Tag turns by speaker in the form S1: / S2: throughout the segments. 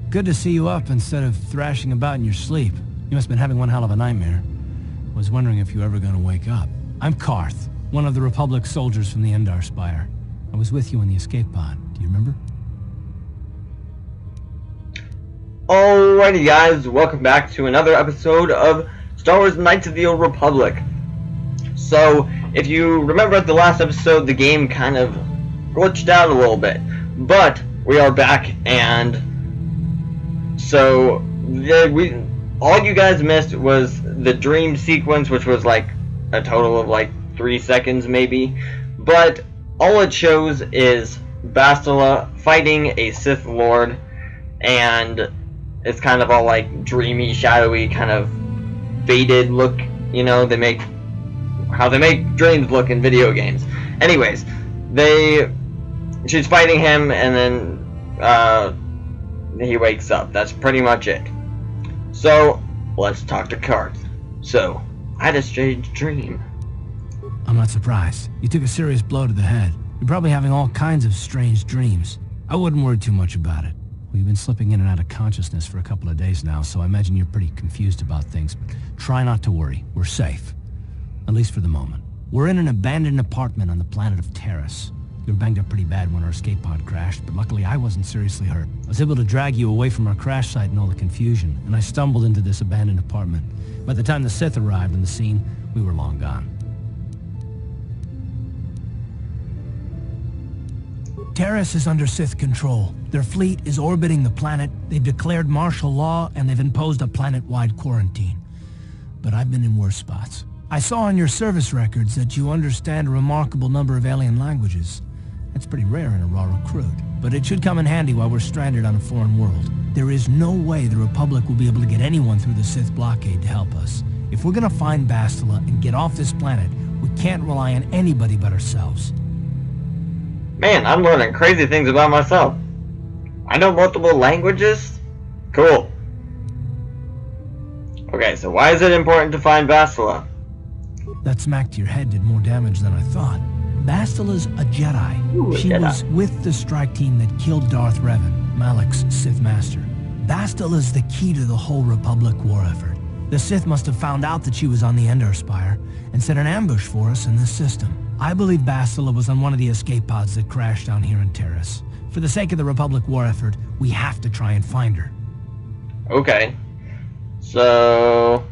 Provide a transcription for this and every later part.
S1: Good to see you up instead of thrashing about in your sleep. You must have been having one hell of a nightmare. Was wondering if you were ever going to wake up. I'm Karth, one of the Republic soldiers from the Endar Spire. I was with you in the escape pod. Do you remember?
S2: Alrighty guys, welcome back to another episode of Star Wars Knights of the Old Republic. So, if you remember at the last episode, the game kind of glitched out a little bit. But, we are back, and so, all you guys missed was the dream sequence, which was like a total of like 3 seconds maybe. But, all it shows is Bastila fighting a Sith Lord, and it's kind of all like dreamy, shadowy, kind of faded look, you know, how they make dreams look in video games. Anyways, she's fighting him, and then he wakes up. That's pretty much it. So, let's talk to Karth. So, I had a strange dream.
S1: I'm not surprised. You took a serious blow to the head. You're probably having all kinds of strange dreams. I wouldn't worry too much about it. We've been slipping in and out of consciousness for a couple of days now, so I imagine you're pretty confused about things, but try not to worry. We're safe. At least for the moment. We're in an abandoned apartment on the planet of Terrace. You were banged up pretty bad when our escape pod crashed, but luckily I wasn't seriously hurt. I was able to drag you away from our crash site and all the confusion, and I stumbled into this abandoned apartment. By the time the Sith arrived on the scene, we were long gone. Terrace is under Sith control. Their fleet is orbiting the planet, they've declared martial law, and they've imposed a planet-wide quarantine. But I've been in worse spots. I saw on your service records that you understand a remarkable number of alien languages. That's pretty rare in a raw recruit, but it should come in handy while we're stranded on a foreign world. There is no way the Republic will be able to get anyone through the Sith blockade to help us. If we're gonna find Bastila and get off this planet, we can't rely on anybody but ourselves.
S2: Man, I'm learning crazy things about myself. I know multiple languages? Cool. Okay, so why is it important to find Bastila?
S1: That smack to your head did more damage than I thought. Bastila's a Jedi.
S2: Ooh,
S1: she was with the strike team that killed Darth Revan, Malak's Sith Master. Bastila's the key to the whole Republic war effort. The Sith must have found out that she was on the Endar Spire and set an ambush for us in this system. I believe Bastila was on one of the escape pods that crashed down here in Terrace. For the sake of the Republic war effort, we have to try and find her.
S2: Okay. So,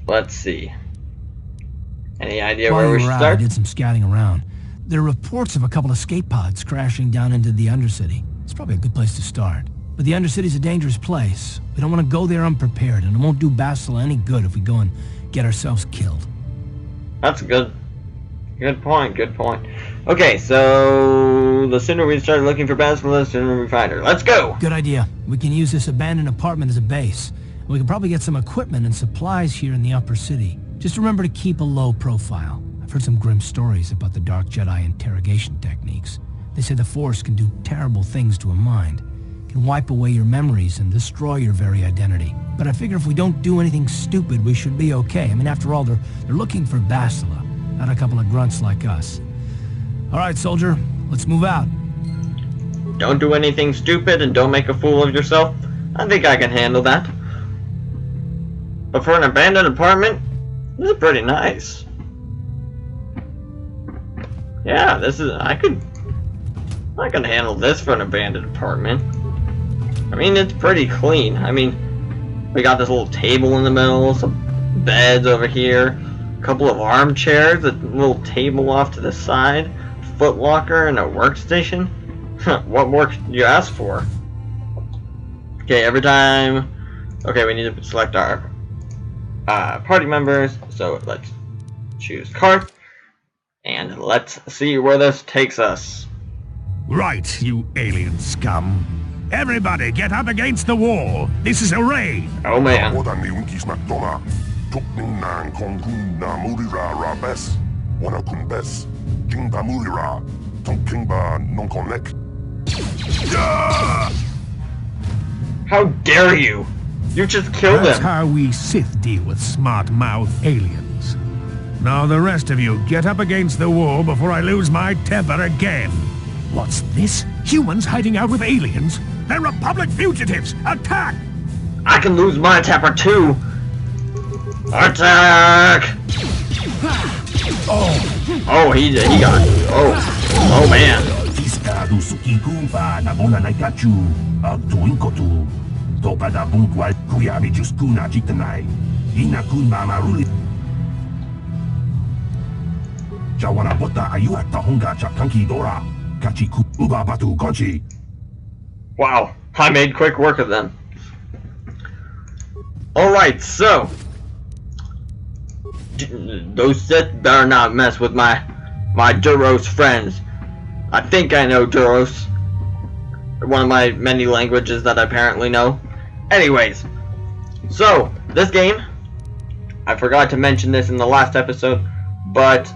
S2: let's see. Any idea where we should start?
S1: I did some scouting around. There are reports of a couple of escape pods crashing down into the Undercity. It's probably a good place to start. But the Undercity's a dangerous place. We don't want to go there unprepared, and it won't do Bastila any good if we go and get ourselves killed.
S2: That's good. Good point, good point. Okay, so the sooner we start looking for Bastila, the sooner we find her. Let's go!
S1: Good idea. We can use this abandoned apartment as a base. We can probably get some equipment and supplies here in the upper city. Just remember to keep a low profile. I've heard some grim stories about the Dark Jedi interrogation techniques. They say the Force can do terrible things to a mind. It can wipe away your memories and destroy your very identity. But I figure if we don't do anything stupid, we should be okay. I mean, after all, they're looking for Bastila, not a couple of grunts like us. All right, soldier, let's move out.
S2: Don't do anything stupid and don't make a fool of yourself. I think I can handle that. But for an abandoned apartment, this is pretty nice. Yeah, I can handle this for an abandoned apartment. I mean, it's pretty clean. I mean, we got this little table in the middle, some beds over here, a couple of armchairs, a little table off to the side, foot locker, and a workstation. What more could you ask for? Okay, every time. Okay, we need to select our party members. So let's choose Karth, and let's see where this takes us.
S3: Right, you alien scum. Everybody get up against the wall. This is a raid.
S2: Oh man. How dare you? You just killed
S3: That's
S2: him.
S3: how we Sith deal with smart-mouth aliens. Now the rest of you get up against the wall before I lose my temper again. What's this? Humans hiding out with aliens? They're Republic fugitives! Attack!
S2: I can lose my tapper too! Attack! Oh, he got it. Oh man. Wow, I made quick work of them. Alright, so those Sith better not mess with my Duros friends. I think I know Duros. One of my many languages that I apparently know. Anyways, so this game, I forgot to mention this in the last episode, but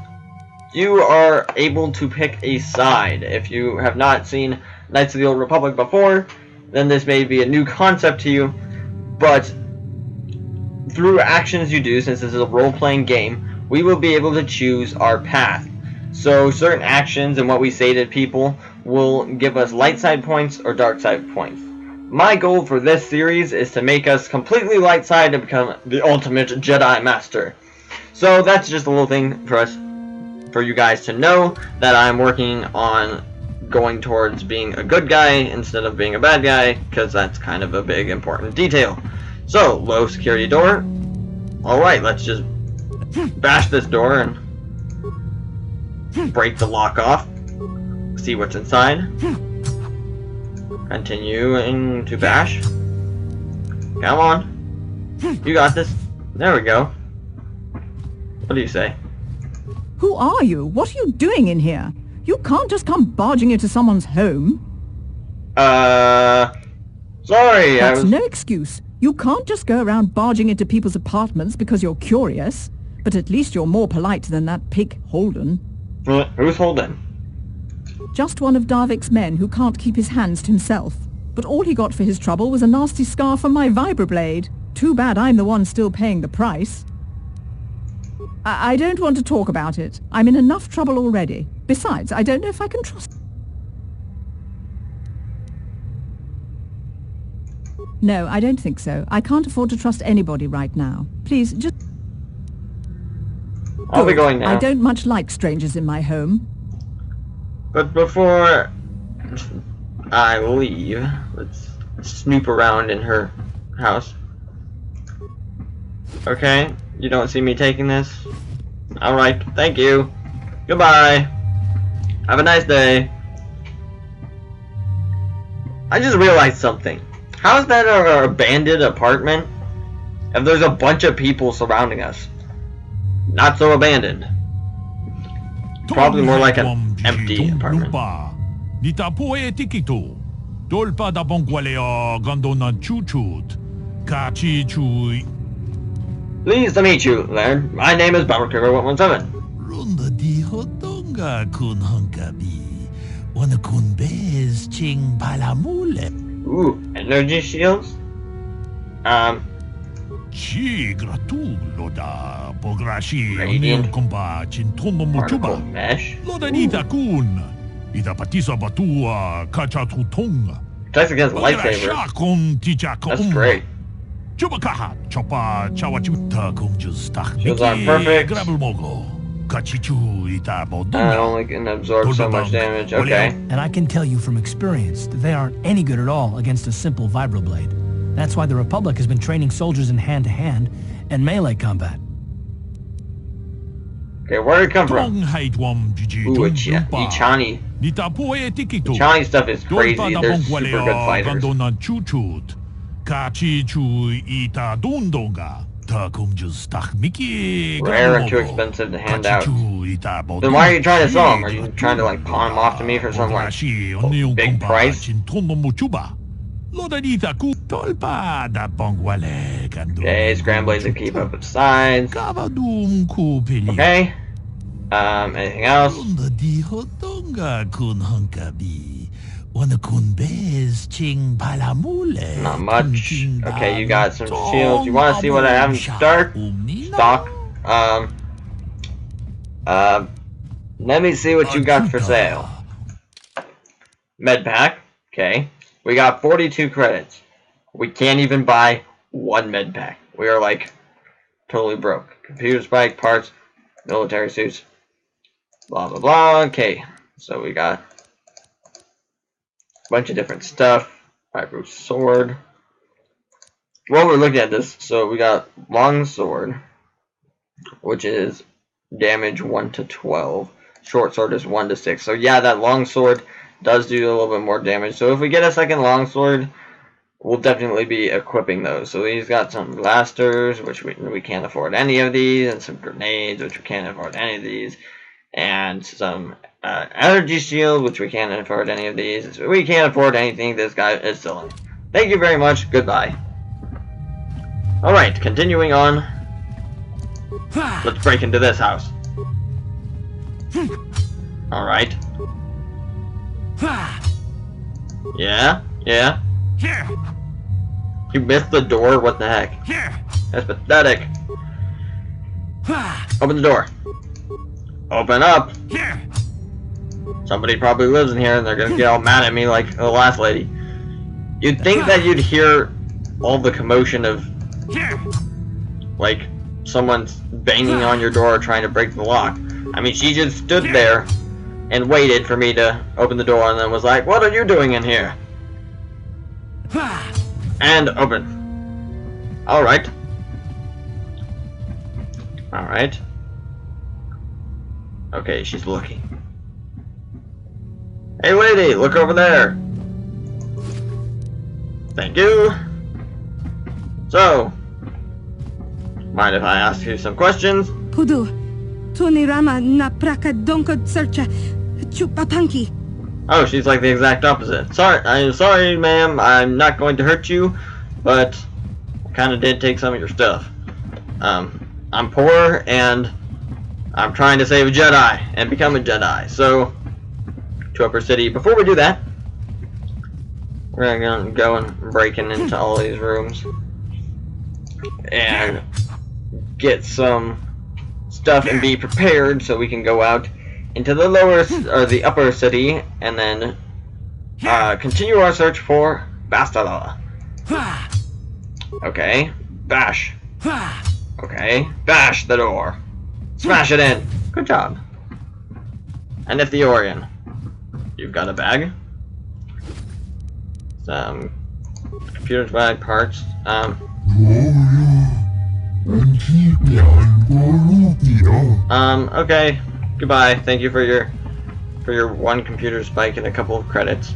S2: you are able to pick a side. If you have not seen Knights of the Old Republic before, then this may be a new concept to you, but through actions you do, since this is a role-playing game, we will be able to choose our path. So certain actions and what we say to people will give us light side points or dark side points. My goal for this series is to make us completely light side to become the ultimate Jedi Master. So that's just a little thing for you guys to know that I'm working on going towards being a good guy instead of being a bad guy, because that's kind of a big important detail. So, low security door. Alright, let's just bash this door and break the lock off. See what's inside. Continuing to bash. Come on. You got this. There we go. What do you say?
S4: Who are you? What are you doing in here? You can't just come barging into someone's home.
S2: Sorry,
S4: That's no excuse. You can't just go around barging into people's apartments because you're curious. But at least you're more polite than that pig Holden.
S2: Who's Holden?
S4: Just one of Darvik's men who can't keep his hands to himself. But all he got for his trouble was a nasty scar from my vibroblade. Too bad I'm the one still paying the price. I don't want to talk about it. I'm in enough trouble already. Besides, I don't know if I can trust... No, I don't think so. I can't afford to trust anybody right now. Please, just...
S2: I'll be going now.
S4: I don't much like strangers in my home.
S2: But before I leave, let's snoop around in her house. Okay, you don't see me taking this? Alright, thank you. Goodbye. Have a nice day. I just realized something. How is that an abandoned apartment if there's a bunch of people surrounding us? Not so abandoned. Probably more like an empty apartment. Pleased to meet you, Laird. My name is Barracuda 117. Ooh, energy shields? Radiant particle mesh? Protects against lightsabers. That's great. Shields aren't perfect. I only can absorb so much damage. Okay.
S1: And I can tell you from experience that they aren't any good at all against a simple vibroblade. That's why the Republic has been training soldiers in hand-to-hand and melee combat.
S2: Okay, where did it come from? Ooh, Ichani. Ichani stuff is crazy. They're super good fighters. Rare and too expensive to hand out. Then why are you trying to sell them? Are you trying to like pawn them off to me for some like big price? Okay, scramblades that keep up with sides. Okay. Anything else? Not much. Okay, you got some shields. You want to see what I have in stock? Let me see what you got for sale. Med pack. Okay. We got 42 credits. We can't even buy one med pack. We are like totally broke. Computer spike, parts, military suits, blah blah blah. Okay. So we got a bunch of different stuff. Fireproof sword. While we're looking at this, so we got long sword, which is damage 1 to 12. Short sword is 1 to 6. So yeah, that long sword does do a little bit more damage. So if we get a second long sword, we'll definitely be equipping those. So he's got some blasters, which we can't afford any of these, and some grenades, which we can't afford any of these, and some energy shield, which we can't afford any of these. We can't afford anything this guy is selling. Thank you very much. Goodbye. Alright, continuing on. Let's break into this house. Alright. Yeah? Yeah?
S3: Here!
S2: You missed the door? What the heck?
S3: Here!
S2: That's pathetic. Open the door. Open up!
S3: Here!
S2: Somebody probably lives in here and they're gonna get all mad at me like the last lady. You'd think that you'd hear all the commotion of,
S3: Here!
S2: like, someone's banging on your door trying to break the lock. I mean, she just stood there and waited for me to open the door and then was like, "What are you doing in here?" And open. Alright. Alright. Okay, she's looking. Hey lady, look over there. Thank you. So, mind if I ask you some questions?
S5: Pudu, Tunirama na prakadonko searcha chupapanki.
S2: Oh, she's like the exact opposite. I'm sorry, ma'am. I'm not going to hurt you, but I kind of did take some of your stuff. I'm poor, and I'm trying to save a Jedi and become a Jedi. So, to Upper City. Before we do that, we're gonna go and breaking into all these rooms and get some stuff and be prepared so we can go out into the the upper city and then continue our search for Bastila. Okay, bash. Okay, bash the door. Smash it in. Good job. And if the Orion, you've got a bag. Some computer's bag parts. Okay. Goodbye. Thank you for your one computer spike and a couple of credits.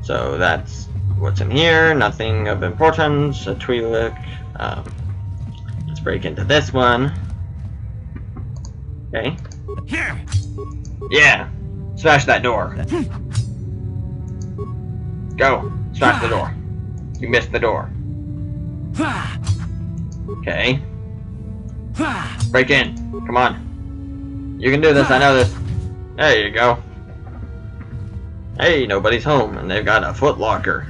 S2: So that's what's in here. Nothing of importance. A Twi'lek. Let's break into this one. Okay.
S3: Here!
S2: Yeah. Smash that door. Go. Smash the door. You missed the door. Okay. Break in. Come on. You can do this, I know this. There you go. Hey, nobody's home, and they've got a foot locker.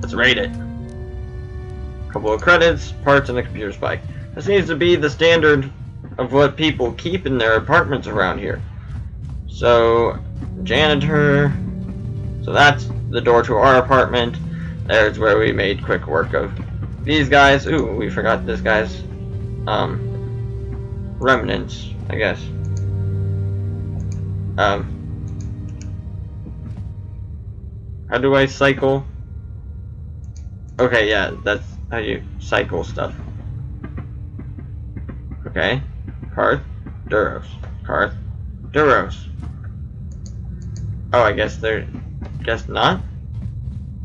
S2: Let's raid it. Couple of credits, parts, and a computer spike. This needs to be the standard of what people keep in their apartments around here. So, janitor. So that's the door to our apartment. There's where we made quick work of these guys. Ooh, we forgot this guy's remnants, I guess. How do I cycle? Okay, yeah, that's how you cycle stuff. Okay. Karth, Duros. Karth, Duros. Oh, I guess guess not.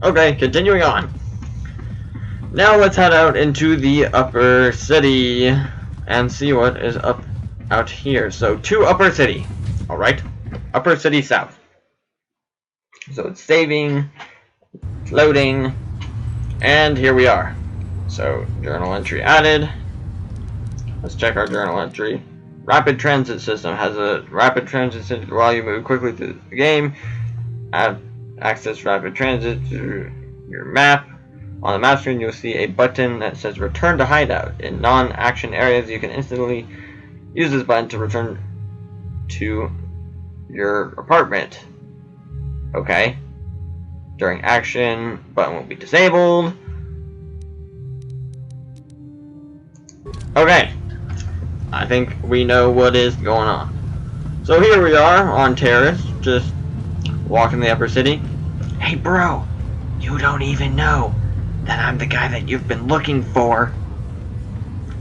S2: Okay, continuing on. Now let's head out into the upper city and see what is out here. So to upper city. Alright. Upper city south. So it's saving, loading, and here we are. So journal entry added. Let's check our journal entry. Rapid transit system has a rapid transit system while you move quickly through the game. Access rapid transit through your map. On the map screen, you'll see a button that says Return to Hideout. In non-action areas, you can instantly use this button to return to your apartment. Okay. During action, button will be disabled. Okay. I think we know what is going on. So here we are on Terrace, just walking the upper city. Hey bro, you don't even know that I'm the guy that you've been looking for.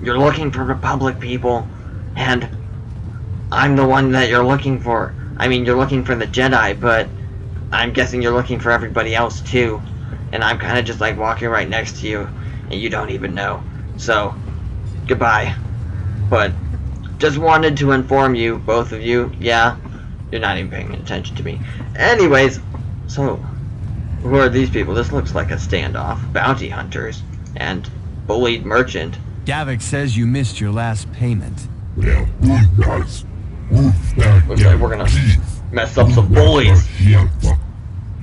S2: You're looking for Republic people, and I'm the one that you're looking for. I mean, you're looking for the Jedi, but I'm guessing you're looking for everybody else too. And I'm kind of just like walking right next to you, and you don't even know. So, goodbye. But just wanted to inform you, both of you, yeah, you're not even paying attention to me. Anyways, so, who are these people? This looks like a standoff. Bounty hunters and bullied merchant.
S6: Davik says you missed your last payment.
S2: Looks like we're gonna mess up some bullies.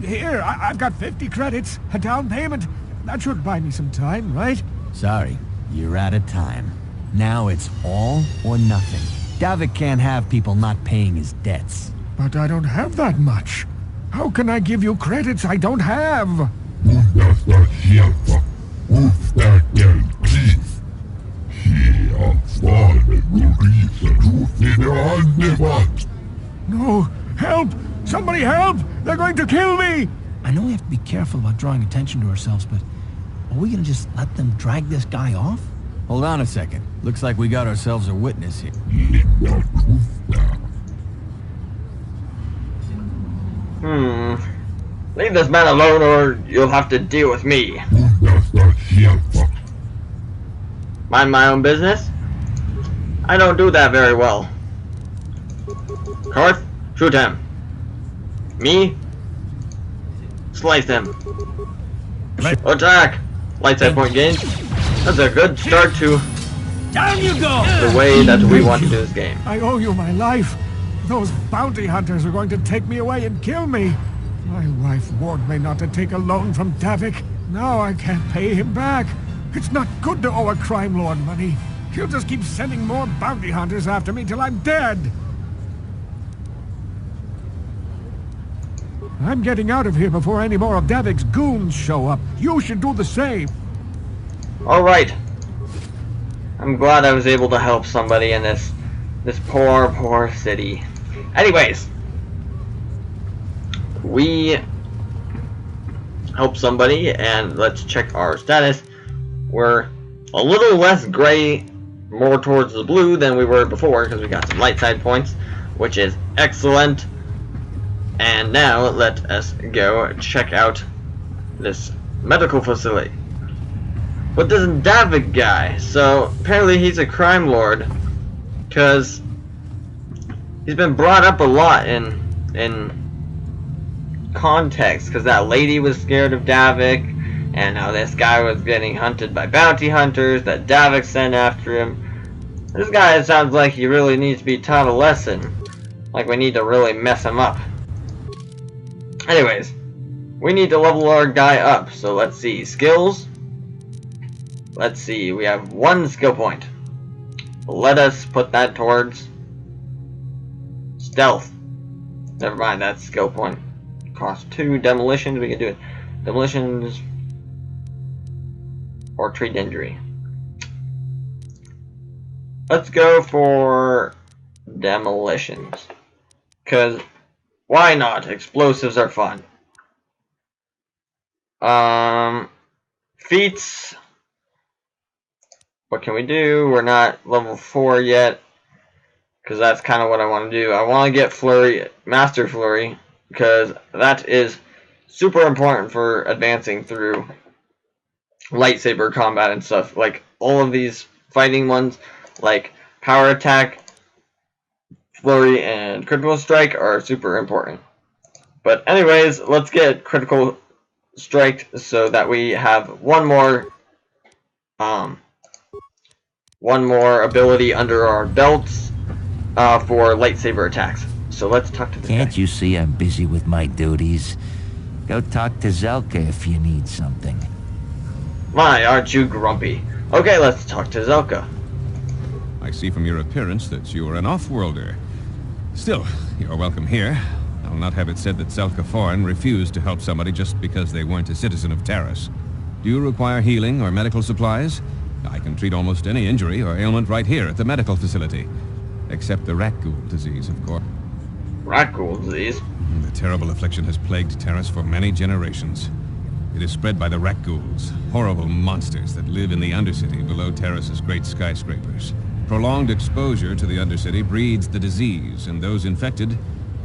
S3: Here, I've got 50 credits, a down payment. That should buy me some time, right?
S6: Sorry, you're out of time. Now it's all or nothing. Davik can't have people not paying his debts.
S3: But I don't have that much. How can I give you credits I don't have? No! Help! Somebody help! They're going to kill me!
S1: I know we have to be careful about drawing attention to ourselves, but are we gonna just let them drag this guy off?
S6: Hold on a second. Looks like we got ourselves a witness here.
S2: Leave this man alone or you'll have to deal with me. Mind my own business? I don't do that very well. Karth, shoot him. Me? Slice him. Attack! Light side point gained. That's a good start to
S3: Down you go!
S2: the way that we want to do this game.
S3: I owe you my life. Those bounty hunters are going to take me away and kill me. My wife warned me not to take a loan from Davik. Now I can't pay him back. It's not good to owe a crime lord money. He'll just keep sending more bounty hunters after me till I'm dead. I'm getting out of here before any more of Davik's goons show up. You should do the same.
S2: Alright. I'm glad I was able to help somebody in this poor city. Anyways. We helped somebody, and let's check our status. We're a little less gray, more towards the blue than we were before, because we got some light side points, which is excellent. And now let us go check out this medical facility. But this Davik guy, so apparently he's a crime lord, because he's been brought up a lot in context, because that lady was scared of Davik, and how this guy was getting hunted by bounty hunters that Davik sent after him. This guy sounds like he really needs to be taught a lesson, like we need to really mess him up. Anyways, we need to level our guy up, so let's see, skills. Let's see, we have 1 skill point. Let us put that towards stealth. Never mind, that's skill point. Cost 2 demolitions, we can do it. Demolitions or treat injury. Let's go for demolitions. Cause why not? Explosives are fun. Feats. What can we do? We're not level 4 yet. Because that's kind of what I want to do. I want to get Flurry, Master Flurry. Because that is super important for advancing through lightsaber combat and stuff. Like all of these fighting ones, like Power Attack, Flurry, and Critical Strike are super important. But anyways, let's get Critical Strike so that we have one more ability under our belts for lightsaber attacks. So let's talk to the
S7: Can't you see I'm busy with my duties? Go talk to Zelka if you need something.
S2: My, aren't you grumpy? Okay, let's talk to Zelka.
S8: I see from your appearance that you're an off-worlder. Still, you're welcome here. I'll not have it said that Zelka Foreign refused to help somebody just because they weren't a citizen of Terrace. Do you require healing or medical supplies? I can treat almost any injury or ailment right here at the medical facility. Except the rat ghoul disease, of course.
S2: Rat ghoul disease?
S8: The terrible affliction has plagued Terrace for many generations. It is spread by the rat ghouls, horrible monsters that live in the Undercity below Terrace's great skyscrapers. Prolonged exposure to the Undercity breeds the disease, and those infected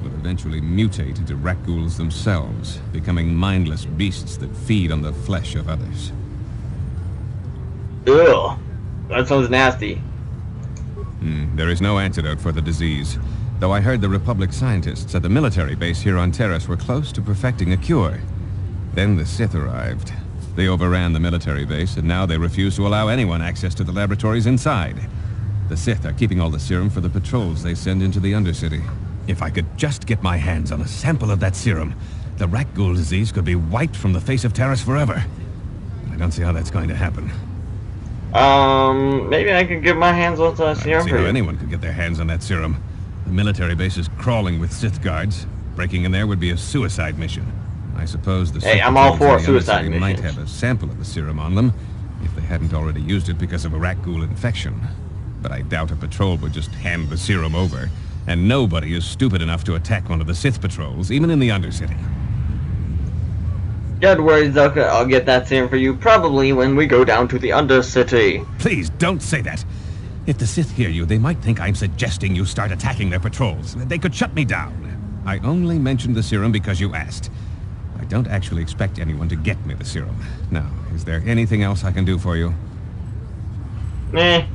S8: will eventually mutate into rat ghouls themselves, becoming mindless beasts that feed on the flesh of others.
S2: Ugh, that sounds nasty.
S8: There is no antidote for the disease, though I heard the Republic scientists at the military base here on Terrace were close to perfecting a cure. Then the Sith arrived. They overran the military base, and now they refuse to allow anyone access to the laboratories inside. The Sith are keeping all the serum for the patrols they send into the Undercity. If I could just get my hands on a sample of that serum, the rat ghoul disease could be wiped from the face of Terrace forever. I don't see how that's going to happen.
S2: Maybe I could get my hands on that serum
S8: I don't see
S2: for
S8: how
S2: you.
S8: anyone could get their hands on that serum. The military base is crawling with Sith guards. Breaking in there would be a suicide mission. I suppose the
S2: Hey,
S8: Sith
S2: I'm all
S8: patrols
S2: for
S8: in the
S2: suicide
S8: Undercity might
S2: missions.
S8: have a sample of the serum on them, if they hadn't already used it because of a rat ghoul infection. But I doubt a patrol would just hand the serum over, and nobody is stupid enough to attack one of the Sith patrols, even in the Undercity.
S2: Don't worry, Zelka, I'll get that serum for you probably when we go down to the Undercity.
S8: Please, don't say that. If the Sith hear you, they might think I'm suggesting you start attacking their patrols. They could shut me down. I only mentioned the serum because you asked. I don't actually expect anyone to get me the serum. Now, is there anything else I can do for you?
S2: Meh.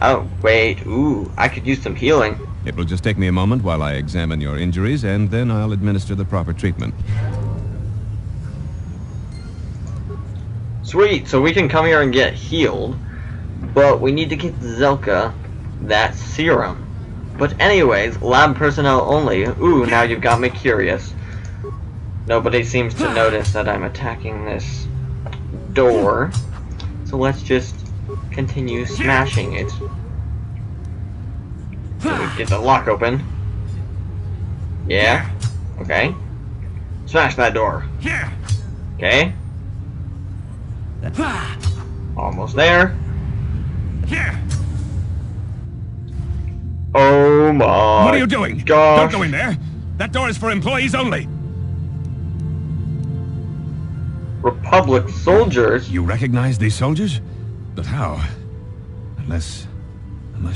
S2: Oh, wait. Ooh, I could use some healing.
S8: It will just take me a moment while I examine your injuries, and then I'll administer the proper treatment.
S2: Sweet, so we can come here and get healed, but we need to get Zelka that serum. But anyways, lab personnel only. Ooh, now you've got me curious. Nobody seems to notice that I'm attacking this door, so let's just continue smashing it. So we get the lock open. Yeah. Okay. Smash that door. Okay. Almost there. Oh my.
S8: What are you doing?
S2: Gosh.
S8: Don't go in there. That door is for employees only.
S2: Republic soldiers?
S8: You recognize these soldiers? But how? Unless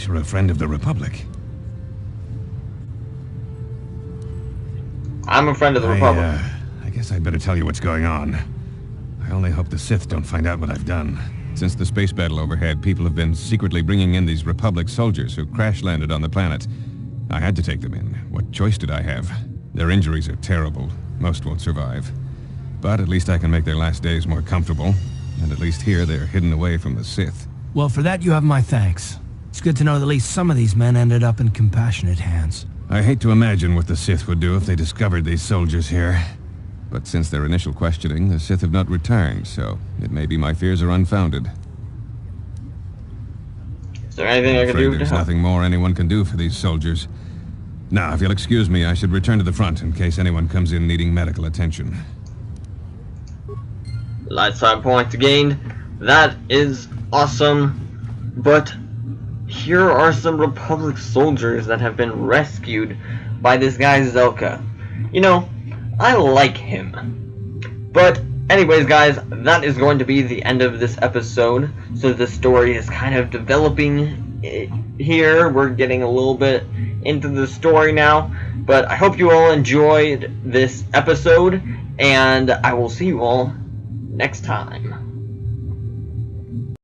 S8: you're a friend of the Republic.
S2: I'm a friend of the Republic.
S8: I guess I'd better tell you what's going on. I only hope the Sith don't find out what I've done. Since the space battle overhead, people have been secretly bringing in these Republic soldiers who crash-landed on the planet. I had to take them in. What choice did I have? Their injuries are terrible. Most won't survive. But at least I can make their last days more comfortable. And at least here they're hidden away from the Sith.
S1: Well, for that you have my thanks. It's good to know that at least some of these men ended up in compassionate hands.
S8: I hate to imagine what the Sith would do if they discovered these soldiers here. But since their initial questioning, the Sith have not returned, so it may be my fears are unfounded.
S2: Is there anything I can do to
S8: There's
S2: help?
S8: nothing more anyone can do for these soldiers. Now, if you'll excuse me, I should return to the front in case anyone comes in needing medical attention.
S2: Lifetime points gained. That is awesome. But here are some Republic soldiers that have been rescued by this guy Zelka. You know, I like him. But anyways, guys, that is going to be the end of this episode. So the story is kind of developing here. We're getting a little bit into the story now. But I hope you all enjoyed this episode, and I will see you all next time.